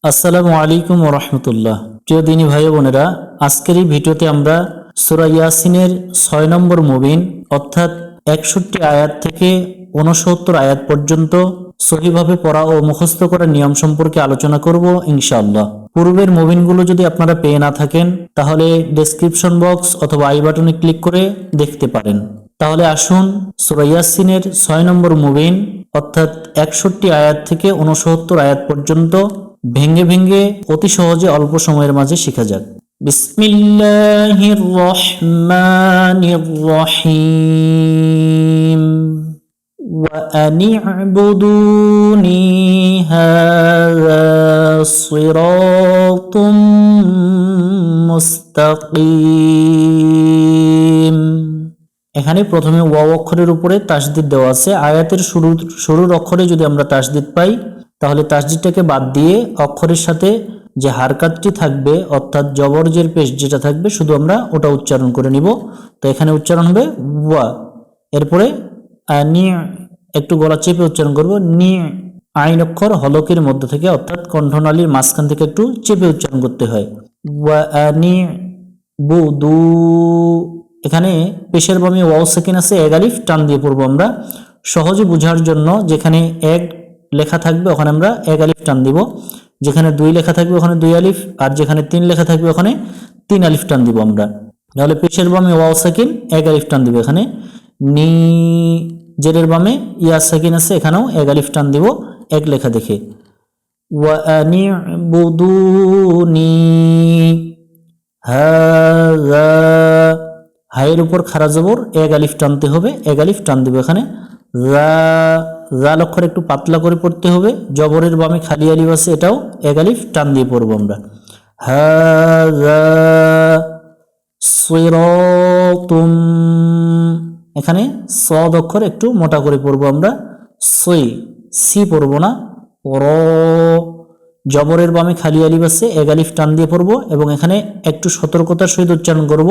আসসালামু আলাইকুম ওয়া রাহমাতুল্লাহ। প্রিয় দিনী ভাই ও বোনেরা, আজকের এই ভিডিওতে আমরা সূরা ইয়াসিনের ৬ নম্বর মুবিন অর্থাৎ ৬১ আয়াত থেকে ৬৯ আয়াত পর্যন্ত সহিভাবে পড়া ও মুখস্থ করার নিয়ম সম্পর্কে আলোচনা করব ইনশাআল্লাহ। পূর্বের মুবিনগুলো যদি আপনারা পেয়ে না থাকেন তাহলে ডেসক্রিপশন বক্স অথবা আই বাটনে ক্লিক করে দেখতে পারেন। তাহলে আসুন সূরা ইয়াসিনের ৬ নম্বর মুবিন অর্থাৎ ৬১ আয়াত থেকে ৬৯ আয়াত পর্যন্ত ভেঙ্গে ভেঙ্গে অতি সহজে অল্প সময়ের মাঝে শেখা যাক। বিসমিল্লাহির রহমানির রহিম। ওয়া আনি'বুদুনি হাযা সিরাতুম মুস্তাকিম। এখানে প্রথমে ওয়াও অক্ষরের উপরে তাসদিদ দেওয়া আছে। আয়াতের শুরুর অক্ষরে যদি আমরা তাসদিদ পাই তাহলে তাসদিদটাকে বাদ দিয়ে অক্ষরের সাথে যে হারকাতটি থাকবে অর্থাৎ জবরজের পেশ যেটা থাকবে শুধু আমরা ওটা উচ্চারণ করে নিব। তো এখানে উচ্চারণ হবে ওয়া, এরপরে নি, একটু গলা চেপে উচ্চারণ করব নি। আইন অক্ষর হলকের মধ্য থেকে অর্থাৎ কণ্ঠনালীর মাঝখান থেকে একটু চেপে উচ্চারণ করতে হয়। ওয়া আনি বুদু, এখানে পেশের বামে ওয়াও সেকেন্ড আছে, এক আলিফ টান দিয়ে পড়বো আমরা সহজে বোঝার জন্য। যেখানে এক লেখা থাকবে ওখানে আমরা এক আলিফ টান দিব, যেখানে দুই লেখা থাকবে ওখানে দুই আলিফ, আর যেখানে তিন লেখা থাকবে ওখানে তিন আলিফ টান দিব আমরা। তাহলে পেশের বামে ওয়াও সাকিন এক আলিফ টান দিব এখানে। নি, জেরের বামে ইয়া সাকিন আছে, এখানেও এক আলিফ টান দিব এক লেখা দেখে। ওয়া আনি'বুদুনি হাযা, হায়ের উপর খাড়া জবর এক আলিফ টানতে হবে, এক আলিফ টান দিব এখানে। জাল অক্ষর একটু পাতলা করে পড়তে হবে, জবরের বামে খালি আলিফ আছে, এটাও এক আলিফ টান দিয়ে পড়বো আমরা। হাযা সিরাতুম, এখানে সদ অক্ষর একটু মোটা করে পড়বো আমরা, সই সি পড়বো না। র, জবরের বামে খালি আলিফ আছে, এক আলিফ টান দিয়ে পড়বো এবং এখানে একটু সতর্কতার সহিত উচ্চারণ করব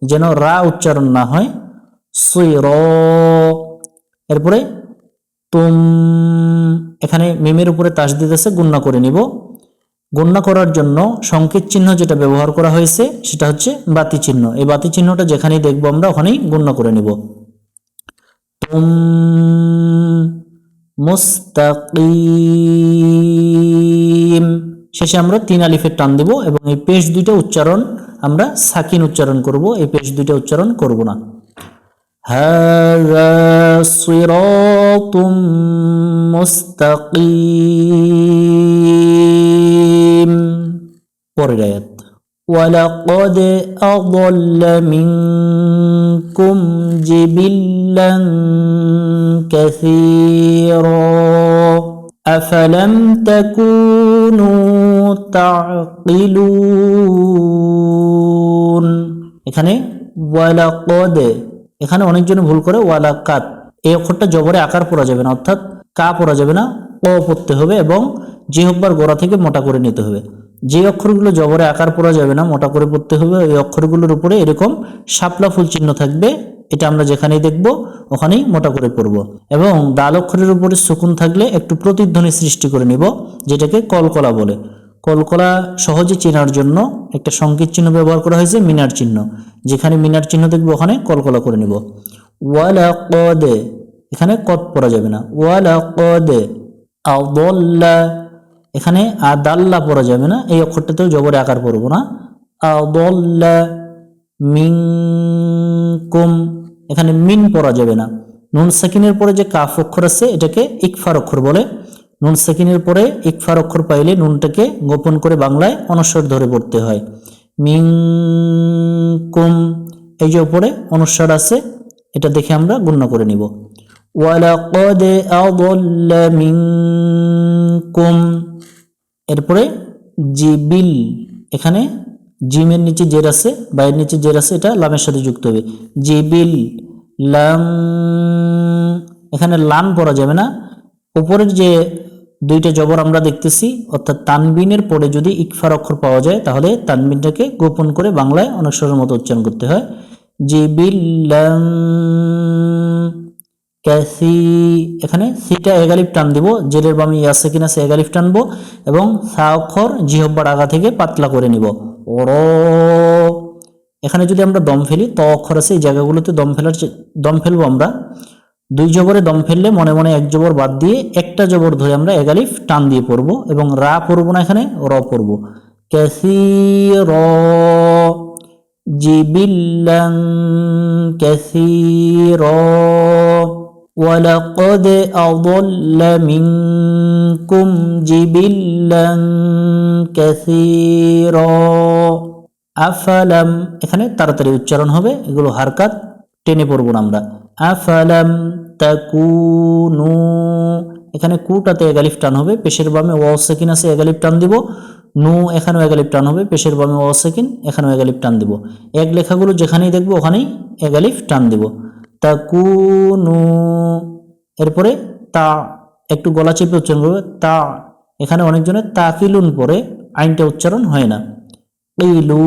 যেন রা উচ্চারণ না হয়। সই র, এরপরে তুম, এখানে মিমের উপরে তাসদিদ আছে, গুণনা করে নিব। গুণনা করার জন্য সংকেত চিহ্ন যেটা ব্যবহার করা হয়েছে সেটা হচ্ছে বাতি চিহ্ন। এই বাতি চিহ্নটা যেখানেই দেখবো আমরা ওখানেই গুণনা করে নিব। তুম মুস্তাকিম, শেষে আমরা তিন আলিফের টান দিব এবং এই পেশ দুইটা উচ্চারণ আমরা সাকিন উচ্চারণ করব, এই পেশ দুইটা উচ্চারণ করব না। হাযা সিরাতুম মুস্তাকিম। পরের আয়াত, ওয়ালাকাদ আযাল্লা মিনকুম জিবিল্লান কাসীরা আফালাম তাকুনু তা'কিলুন। এখানে ওয়ালাকাদ, এখানে অনেকজন ভুল করে ওয়ালাকাত, এই অক্ষরটা জবরে আকার পড়া যাবে না, অর্থাৎ কা পড়া যাবে না, ও পড়তে হবে এবং যে হব্বার গোড়া থেকে মোটা করে নিতে হবে। যে অক্ষরগুলো জবরে আকার পড়া যাবে না, মোটা করে পড়তে হবে, ওই অক্ষরগুলোর উপরে এরকম শাপলা ফুল চিহ্ন থাকবে, এটা আমরা যেখানেই দেখব ওখানেই মোটা করে পড়ব। এবং দাল অক্ষরের উপরে সুকুন থাকলে একটু প্রতিধ্বনি সৃষ্টি করে নিব, যেটাকে কলকলা বলে। কলকলা সহজে চেনার জন্য একটা সংকেত চিহ্ন ব্যবহার করা হয়েছে, মিনার চিহ্ন। যেখানে মিনার চিহ্ন দেখবো ওখানে কলকলা করে নিব। ওয়ালাকাদ, এখানে কদ পড়া যাবে না। ওয়ালাকাদ আযাল্লা, এখানে আদাল্লা পড়া যাবে না, এই অক্ষরটাতেও জবরে আকার পড়ব না। আযাল্লা মিনকুম, এখানে মিন পড়া যাবে না। নুন সাকিনের পরে যে কাফ অক্ষর আছে এটাকে ইকফার অক্ষর বলে। নুন সাকিনের পরে ইকফার অক্ষর পাইলে নুনটাকে গোপন করে বাংলায় অনস্বর ধরে পড়তে হয়। মিনকুম, এই যে উপরে অনস্বর আছে এটা দেখে আমরা গণ্য করে নিব। ওয়ালাকাদ আযাল্লা মিনকুম, এরপরে জিবিল, এখানে জিমের নিচে জের আছে, বাইয়ের নিচে জের আছে, এটা লামের সাথে যুক্ত হবে। জিবিল লাম, এখানে লাম পড়া যাবে না। উপরের যে দুইটা জবর আমরা দেখতেছি অর্থাৎ তানবিনের পরে যদি ইকফার অক্ষর পাওয়া যায় তাহলে তানবিনটাকে গোপন করে বাংলায় অনস্বরের মতো উচ্চারণ করতে হয়। জিবিল্লাম ক্যাসি, এখানে সিটা এক আলিফ টান দিব, জেরের বামে ইয়া সাকিন আছে এক আলিফ টানবো এবং সা অক্ষর জিহ্বার আগা থেকে পাতলা করে নিব। র, এখানে যদি আমরা দম ফেলি, ত অক্ষর আছে এই জায়গাগুলোতে দম ফেলবো আমরা। দুই জবরে দম ফেললে মনে মনে এক জবর বাদ দিয়ে একটা জবর ধরে আমরা এক আলিফ টান দিয়ে পড়বো এবং রা পড়বো না, এখানে র পড়বো। ক্যাসির, জিবিল্লান ক্যাসির, ওয়ালাকাদ আযাল্লা মিনকুম জিবিল্লান ক্যাসিরা। আফালাম, এখানে তাড়াতাড়ি উচ্চারণ হবে, এগুলো হারকাত টেনে পড়বো না আমরা। আফালাম তাকুনু, এখানে কুটাতে এক আলিফ টান হবে, পেশের বামে ওয়াও সাকিন আছে এক আলিফ টান দিব। নু, এখানেও এক আলিফ টান হবে, পেশের বামে ওয়াও সাকিন, এখানেও এক আলিফ টান দিব। এক লেখাগুলো যেখানেই দেখবো ওখানেই এক আলিফ টান দিব। তাকুনু, এরপরে তা একটু গলা চেপে উচ্চারণ করবে, তা, এখানে অনেকজনের তাকিলুন পরে আইনটা উচ্চারণ হয় না। কিলুন,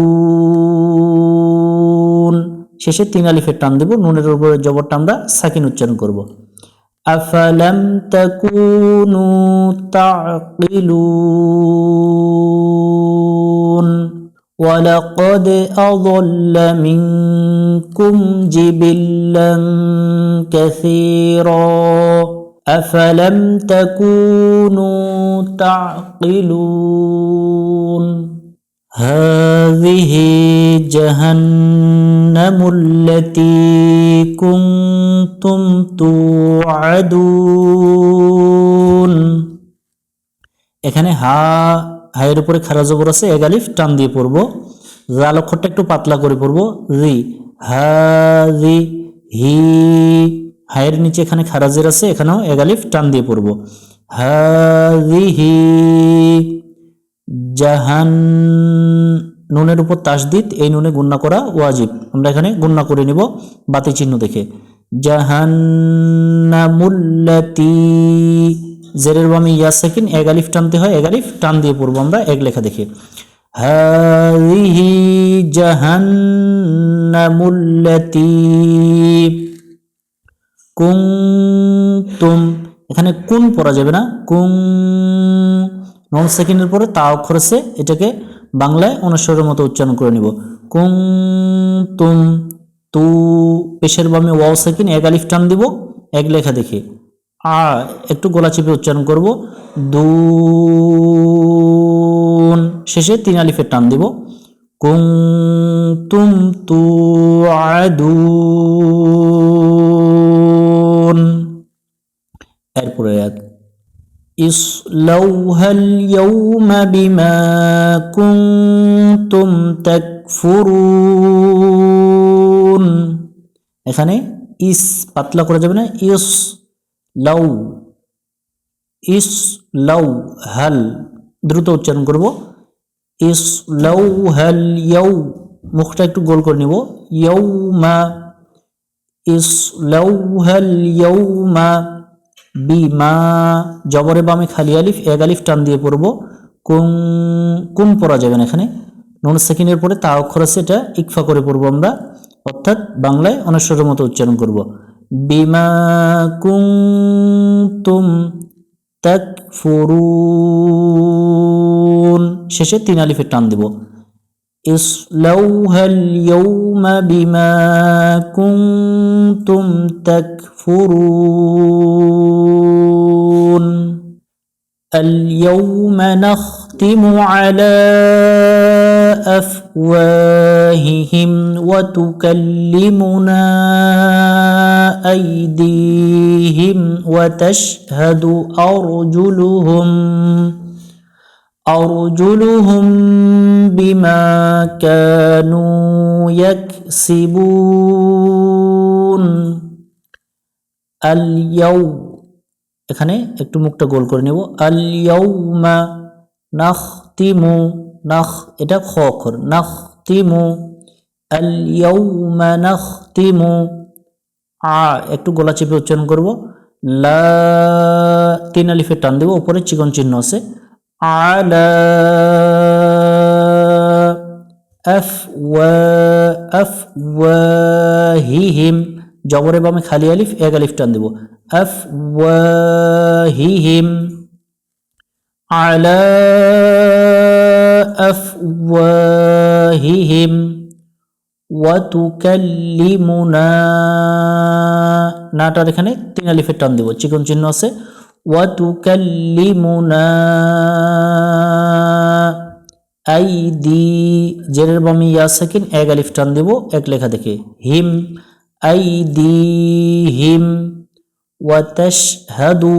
শেষে তিন আলিফের টান দেব, নুনের উপরে জবরটা আমরা সাকিন উচ্চারণ করব। আফালাম তাকুনু তাকিলুন ওয়ালাকাদ আযাল্লা মিনকুম জিবিল্লান কাসীরা আফালাম তাকুনু তাকিলুন। هذه جهنم التي كنتم توعدون। এখানে হায়ের উপরে খারা জবর আছে, এক আলিফ টান দিয়ে পড়বো, জাল অক্ষরটা একটু পাতলা করে পড়বো, জি হাজি হি, হায়ের নিচে এখানে খারা জের আছে, এখানেও এক আলিফ টান দিয়ে পড়বো, হাজিহি জাহান, নুনের উপর তাসদিদ, এই নুনে গুন্না করা ওয়াজিব, আমরা এখানে গুন্না করে নিব বাতি চিহ্ন দেখে। জাহান্নামুল্লাতি, জেরের বামে ইয়া সাকিন এক আলিফ টানতে হয়, এক আলিফ টান দিয়ে পড়বো আমরা এক লেখা দেখে। হাযিহি জাহান্নামুল্লাতি কুনতুম, এখানে কুন পড়া যাবে না, কুন, নন সেকেন্ডের পরে তা অক্ষর আছে, এটাকে বাংলায় অনুস্বরের মতো উচ্চারণ করে নিব। কুনতুম, তু, পেশের বামে ওয়াও সেকেন্ড এক আলিফ টান দিব এক লেখা দেখে। একটু গলা চেপে উচ্চারণ করব, দুন, শেষে তিন আলিফের টান দিব। কুনতুম তুআদুন। এরপরে ইসলাউহাল ইয়াউমা বিমা কুনতুম তাকফুরুন, এখানে ইস পাতলা করা যাবে না, ইস লাউ, ইস লাউ হাল, দ্রুত উচ্চারণ করব। ইস লাউ হাল ইয়াউ, মুখটা একটু গোল করে নিব, ইয়াউমা, ইস লাউ হাল ইয়াউমা বিমা, জবরে বামে খালি আলিফ এক আলিফ টান দিয়ে পড়ব, কুন, কুন পড়া যাবে না, এখানে নুন সেকেন্ডের পরে তা অক্ষর আছে, এটা ইকফা করে পড়বো আমরা, অর্থাৎ বাংলায় অনুস্বরের মতো উচ্চারণ করব। বিমা কুনতুম তাকফুরুন, শেষে তিন আলিফের টান দেব। ইসলাউহাল ইয়াউমা বিমা কুনতুম তাকফুরুন اليوم نختم على أفواههم وتكلمنا أيديهم وتشهد أرجلهم بما كانوا يكسبون اليوم, এখানে একটু মুখটা গোল করে নেব, আল ইয়াউমা নাখতিমু, নাখ এটা খ অক্ষর, নাখতিমু আল ইয়াউমা নাখতিমু, একটু গলা চেপে উচ্চারণ করব, লা, তিন আলিফের টান দেব, উপরে চিকন চিহ্ন আছে, আলা আফওয়াহিহিম, জবরে বামে খালি আলিফ এক আলিফ টান দিব আফওয়াহিহিম আলা আফওয়াহিহিম ওয়া তুকাল্লিমুনা নাটার এখানে তিন আলিফের টান দিব চিকন চিহ্ন আছে ওয়া তুকাল্লিমুনা আইদি জেরের বামে ইয়া সাকিন এক আলিফ টান দিব এক লেখা দেখে হিম আইদিহিম ওয়াতাশহাদু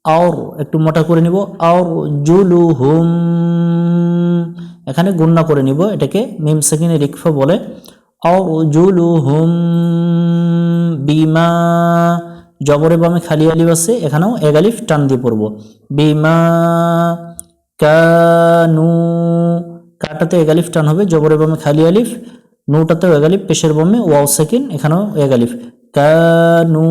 আর একটু মোটা করে নিব আর জুলুহুম এখানে গুণনা করে নিব এটাকে মিম সাকিনের ইকফা বলে আর জুলুহুম বিমা জবরে বামে খালি আলিফ আছে এখানেও এক আলিফ টান দিয়ে পড়ব বিমা কানু কাটাতে এক আলিফ টান হবে জবরে বামে খালি আলিফ নুটাতেও এক আলিফ পেশের বামে ওয়াও সাকিন এখানেও এক আলিফ কানু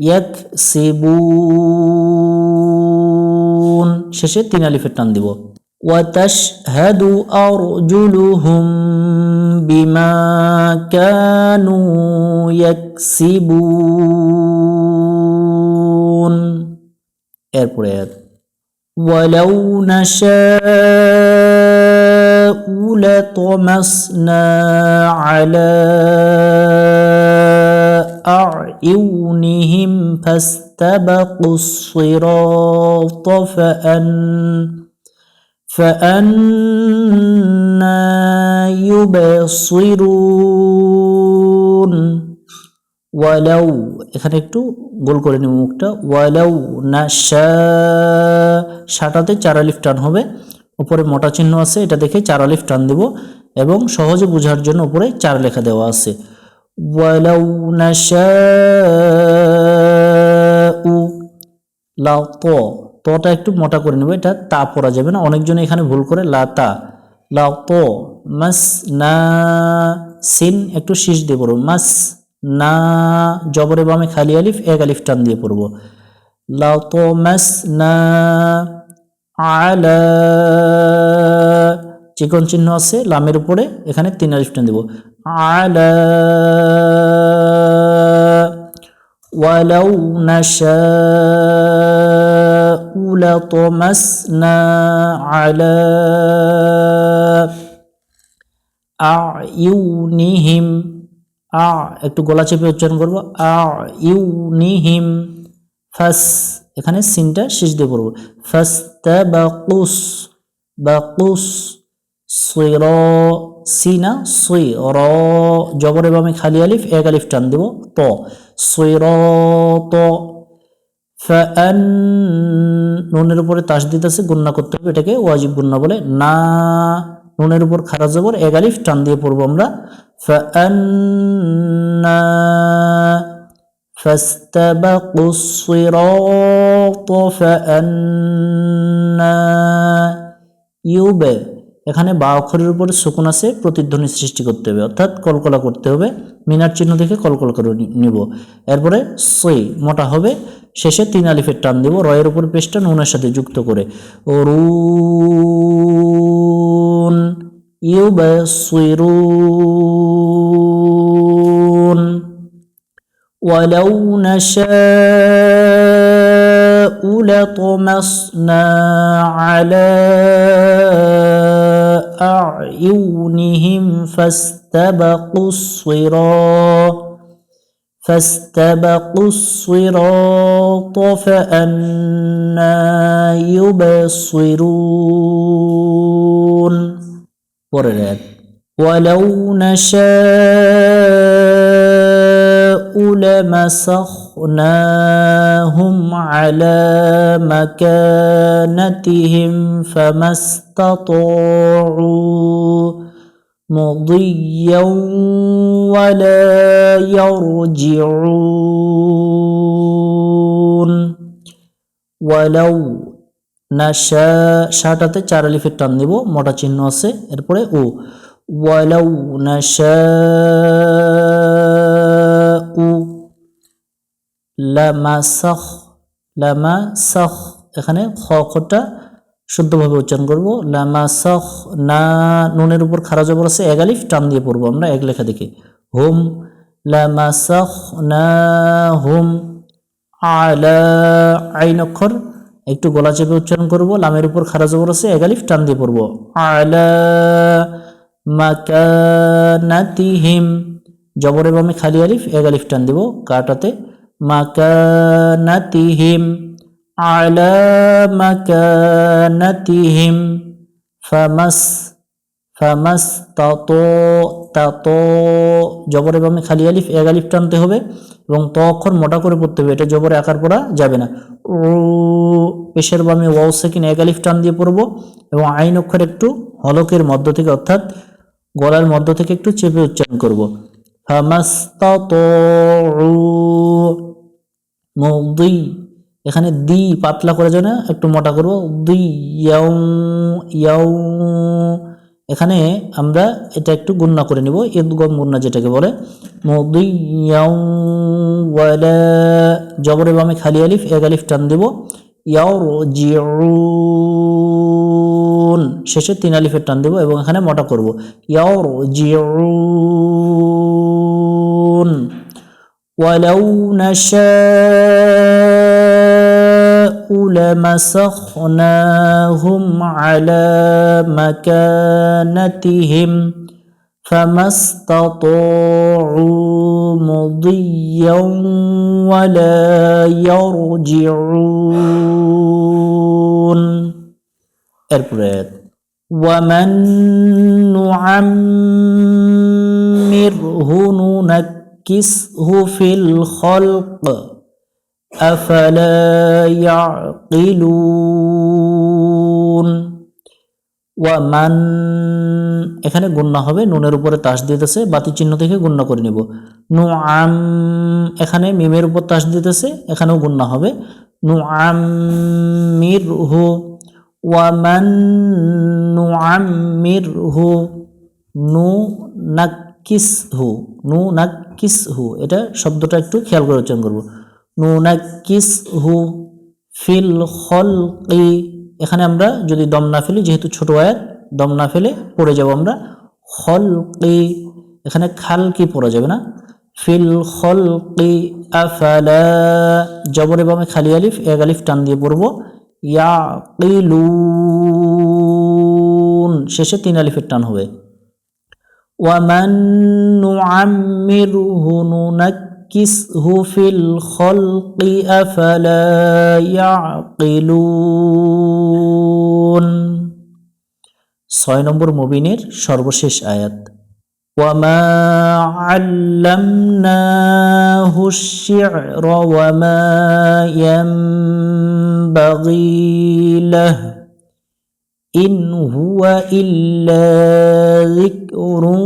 ইয়াকসিবুন শেষে তিন আলিফের টান দিব ওয়াতাশহাদু আরজুলুহুম বিমা কানু ইয়াকসিবুন এরপরে ওয়ালাউ নাশাউ লাতামাসনা আলা আ'ইউনিহিম ফাস্তাবাকুস সিরাত فأنا يبصرون ওয়ালাউ এখানে একটু গোল করে নিব মুখটা ওয়ালাউ নাশা শাটাতে চার আলিফ টান হবে উপরে মোটা চিহ্ন আছে এটা দেখে চার আলিফ টান দেব এবং সহজে বোঝার জন্য উপরে চার লেখা দেওয়া আছে ওয়ালাউ নাশাউ লা তোটা একটু মোটা করে নেব এটা তা পড়া যাবে না অনেকজন এখানে ভুল করে লাতা লাত মাস না সিন একটু শীষ দিয়ে পড়ব মাস না জবরে বামে খালি আলিফ এক আলিফ টান দিয়ে পড়ব লাত মাস না আলা চিকন চিহ্ন আছে লামের উপরে এখানে তিন আলিফ টান দেব আলা ওয়ালাউ নাশাউ লাতামাসনা আলা আ'ইউনিহিম একটু গলা চেপে উচ্চারণ করব আ'ইউনিহিম ফাস এখানে সিনটা শেষ দিয়ে পড়ব ফাস্তাবাকুস বাকুস সিরা সিনা সির জবরে বামে খালি আলিফ এক আলিফ টান দেব ত সিরাত নুনের উপরে তাসদিদ আছে গুণনা করতে হবে এটাকে ওয়াজিব গুণনা বলে না নুনের উপর খারা জবর এক আলিফ টান দিয়ে পড়বো আমরা ফাআন্না ফাস্তাবাকুস সিরাত ফাআন্না ইউবে এখানে বা অক্ষরের উপরে সুকুন আছে প্রতিধ্বনি সৃষ্টি করতে হবে অর্থাৎ কলকলা করতে হবে মিনার চিহ্ন দেখে কলকলা করে নিব এরপরে সই মোটা হবে শেষে তিন আলিফের টান দেব রয়ের উপর পেশটা নুনের সাথে যুক্ত করে রুন ইউবাসিরুন ওয়ালাউ নাশাউ লাতামাসনা আলা أعينهم فاستبقوا الصراط فأنا يبصرون ولو نشاء لمسخناهم على مكانتهم فما استطاعوا مضيا ولا يرجعون ولو নাশা শাটাতে চার আলিফের টান দিব মোটা চিহ্ন আছে এরপরে ও ওয়ালাউ নাশাউ লামাসাখ এখানে খ খটা শুদ্ধভাবে উচ্চারণ করব লামাসাখ না নুনের উপর খারা জবর আছে এক আলিফ টান দিয়ে পড়বো আমরা এক লেখা দেখে হুম, লামাসাখনাহুম, আলা, আইন অক্ষর একটু গলা চেপে উচ্চারণ করব, লামের উপর খাড়া জবর আছে, এক আলিফ টান দিয়ে পড়ব, আলা মাকানাতিহিম, জবরের বামে খালি আলিফ, এক আলিফ টান দিব কাটাতে, মাকানাতিহিম, আলা মাকানাতিহিম, ফামাস, ফামাস তাতো, তাতো, জবরের বামে খালি আলিফ, এক আলিফ টানতে হবে এবং ত অক্ষর মোটা করে পড়তে হবে, এটা জবরে আকার পড়া যাবে না। ও, পেশের বামে ওয়াও সেকিন, এক আলিফ টান দিয়ে পড়ব এবং আইন অক্ষর একটু হলকের মধ্য থেকে অর্থাৎ গলার মধ্য থেকে একটু চেপে উচ্চারণ করব। ফামাস্তাতু মুদি, এখানে দি পাতলা করে যায় না, একটু মোটা করব, দি ইয়াউ, ইয়াউ, এখানে আমরা এটা একটু গুণনা করে নিব, ইদগম গুণনা যেটাকে বলে, মুদি ইয়াউ ওয়ালা, জবরের বামে খালি আলিফ, এক আলিফ টান দিব, ইয়ারজিউন, শেষে তিন আলিফের টান দেব এবং এখানে মোটা করব, ইয়ারজিউন, ওয়ালাউ নাশাউ লামাসাখনাহুম আলা মাকানাতিহিম ফামাস্তাতাউ মুদিয়্যান ওয়ালা ইয়ারজিউন। এরপরে ওয়ামান নুআম্মিরহু নুনাক্কিসহু ফিল খালক আফালা ইয়াকিলুন। ওয়ামান, এখানে গুণনা হবে, নুনের উপরে তাসদীদ আছে, বাতি চিহ্ন থেকে গুণনা করে নিব। নুআম, এখানে মিমের উপর তাসদীদ আছে, এখানেও গুণনা হবে, নুআম্মিরহু, ওয়ামান নুআম্মিরহু নুনাক্কিসহু, নুনাক্কিসহু, এটা শব্দটা একটু খেয়াল করে উচ্চারণ করব, নুনাক্কিসহু ফিল খলকি, এখানে আমরা যদি দম না ফেলি, যেহেতু ছোট আয়াত, দম না ফেলে পড়ে যাব আমরা, খলকি, এখানে খালকি পড়া যাবে না, ফিল খলকি আফালা, জবরে বামে খালি আলিফ, এক আলিফ টান দিয়ে পড়ব, ইয়াকিলুন, শেষে তিন আলিফের টান হবে, ওয়ামান নুআম্মিরহু নুনাক্কিসহু ফিল খলকি আফালা ইয়াকিলুন। 6 নম্বর মুবিনের সর্বশেষ আয়াত, ওয়ামা আল্লামনাহু আশ-শি'রা ওয়ামা ইয়ানবাগী লাহু ইন হুয়া ইল্লা যিকরুন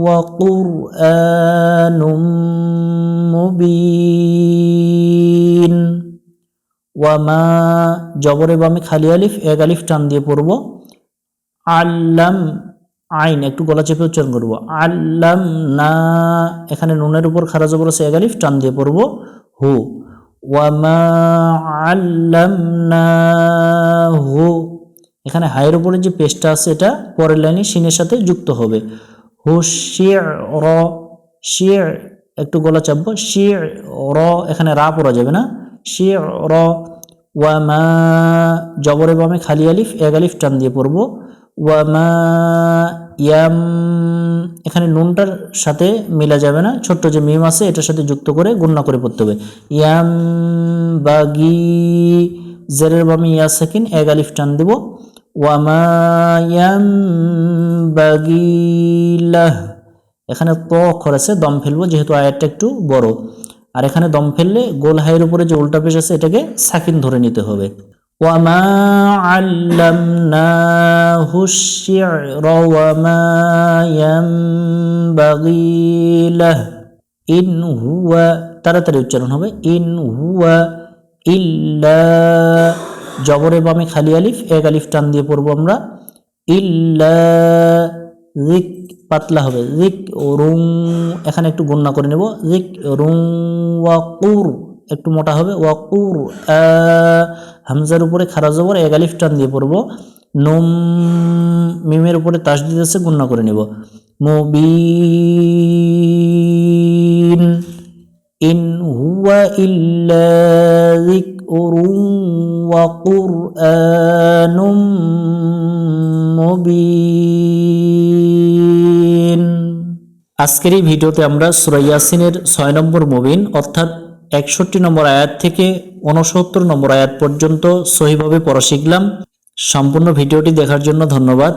ওয়া কুরআনুম মুবিন। ওয়ামা, জবরে বামে খালি আলিফ, এক আলিফ টান দিয়ে পড়ব, আল্লাম, আইন একটু গলা চেপে উচ্চারণ করব, আল্লাম না, এখানে নুনের উপর খাড়া জবর আছে, এক আলিফ টান দিয়ে পড়ব, হু, ওয়ামা আল্লামনাহু, এখানে হায়ের উপরে যে পেশটা আছে এটা পরের লাইনে শিনের সাথে যুক্ত হবে, হুশি'র, শি'র একটু গলা চাপবো, শি'র, এখানে রা পড়া যাবে না, শি'র, ওয়ামা, জবরে বামে খালি আলিফ, এক আলিফ টান দিয়ে পড়ব, ওয়ামা ইয়াম, এখানে নুনটার সাথে মিলা যাবে না, ছোট্ট যে মিম আছে এটার সাথে যুক্ত করে গুণনা করে পড়তে হবে, ইয়াম বাগি, জেরের বামে ইয়া সাকিন, এক আলিফ টান দিব, ওয়ামা ইয়ানবাগী লাহু, এখানে ত অক্ষর আছে, দম ফেলবো যেহেতু আয়াতটা একটু বড়, আর এখানে দম ফেললে গোল হায়ের উপরে যে উল্টা পেশ আছে এটাকে সাকিন ধরে নিতে হবে, ওয়ামা আল্লামনাহু আশ-শি'রা ওয়ামা ইয়ানবাগী লাহু ইন হুয়া, তাড়াতাড়ি উচ্চারণ হবে, ইন হুয়া ইল্লা, জবরে বামে খালি আলিফ, এক আলিফ টান দিয়ে পড়বো আমরা, ইল্লা, রিক পাতলা হবে, রিক রুং, এখানে একটু গুণনা করে নেব, রিক রুং, ওয়াকুর একটু মোটা হবে, ওয়াকুর, হামজার উপরে খাড়া জবর, এক আলিফ টান দিয়ে পড়বো, নুম, মিমের উপরে তাসদীদ আছে, গুণনা করে নেব, মুবিন। হুয়া ইল্লা যিকরুন ওয়া কুরআনুম মুবিন। আজকের এই ভিডিওতে আমরা সূরা ইয়াসিনের 6 নম্বর মুবিন অর্থাৎ 61 নম্বর আয়াত থেকে 69 নম্বর আয়াত পর্যন্ত সহিভাবে পড়া শিখলাম। সম্পূর্ণ ভিডিওটি দেখার জন্য ধন্যবাদ।